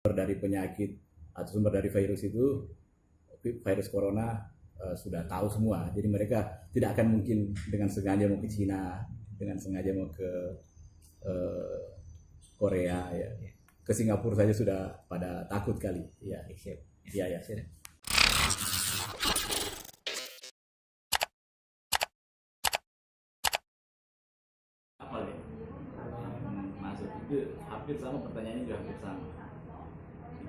Dari penyakit atau sumber dari virus itu, virus corona sudah tahu semua. Jadi mereka tidak akan mungkin dengan sengaja mau ke Cina, dengan sengaja mau ke Korea, ya. Ke Singapura saja sudah pada takut kali. Ya, ya, ya. Apa deh? Masuk itu hampir sama, pertanyaannya juga hampir sama.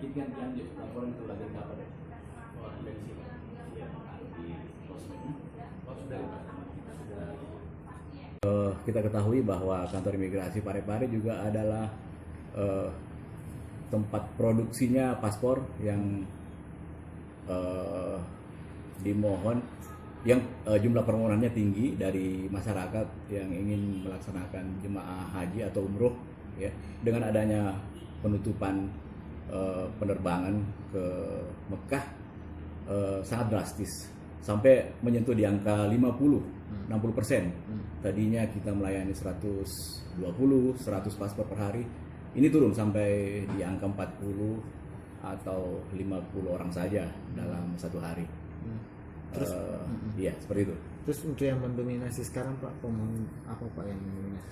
Dikit kan lanjut laporan itu lagi apa deh? Oh, dari sini. Iya, di posmen. Oh, sudah. Kita ketahui bahwa kantor imigrasi Parepare juga adalah tempat produksinya paspor yang dimohon, yang jumlah permohonannya tinggi dari masyarakat yang ingin melaksanakan jemaah haji atau umroh, ya. Dengan adanya penutupan penerbangan ke Mekah sangat drastis sampai menyentuh di angka 50-60%. Tadinya kita melayani 120-100 paspor per hari, ini turun sampai di angka 40 atau 50 orang saja dalam satu hari. Terus iya, seperti itu. Terus untuk yang mendominasi sekarang Pak, pemohon apa Pak yang mendominasi?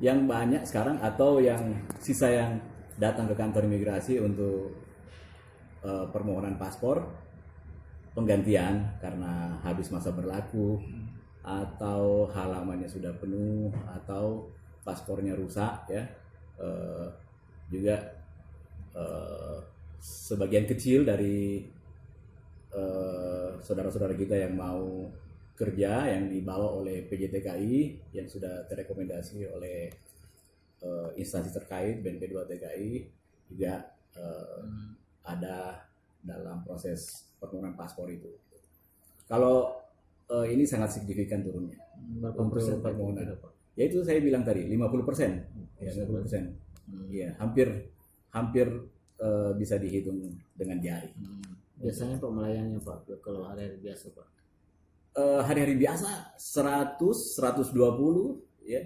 Yang banyak sekarang atau yang sisa yang datang ke kantor imigrasi untuk permohonan paspor penggantian karena habis masa berlaku, atau halamannya sudah penuh, atau paspornya rusak, ya. Juga sebagian kecil dari saudara-saudara kita yang mau kerja yang dibawa oleh PJTKI yang sudah terekomendasi oleh instansi terkait, BNP 2 TKI juga ada dalam proses permohonan paspor itu. Kalau ini sangat signifikan turunnya. Berapa untuk persen permohonan? Pak? Ya itu saya bilang tadi 50%. Ya, 50%. Iya, hampir bisa dihitung dengan jari. Biasanya Pak melayani Pak kalau hari-hari biasa Pak? Hari-hari biasa 100, 120, ya.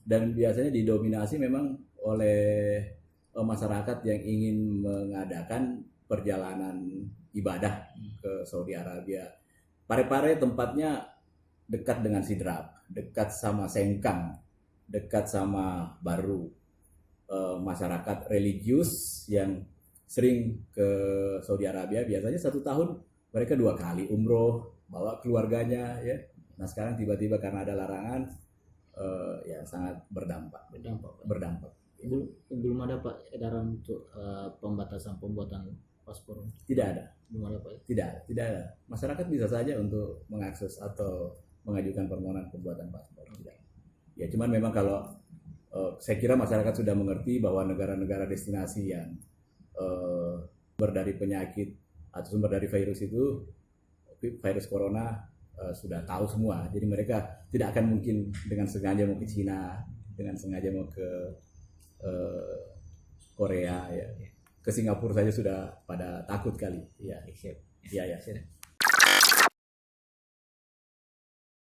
Dan biasanya didominasi memang oleh masyarakat yang ingin mengadakan perjalanan ibadah ke Saudi Arabia. Parepare tempatnya dekat dengan Sidrap, dekat sama Sengkang, dekat sama Baru. Masyarakat religius yang sering ke Saudi Arabia, biasanya satu tahun mereka 2 kali umroh, bawa keluarganya, ya. Nah sekarang tiba-tiba karena ada larangan, ya sangat berdampak. Belum ada Pak edaran untuk pembatasan pembuatan paspor? Tidak ada. Belum ada Pak? Tidak ada. Masyarakat bisa saja untuk mengakses atau mengajukan permohonan pembuatan paspor. Tidak. Ya cuman memang kalau saya kira masyarakat sudah mengerti bahwa negara-negara destinasi yang sumber dari penyakit atau sumber dari virus itu, virus corona sudah tahu semua. Jadi mereka tidak akan mungkin dengan sengaja mau ke Cina, dengan sengaja mau ke Korea, ya. Ke Singapura saja sudah pada takut kali. Ya, ya.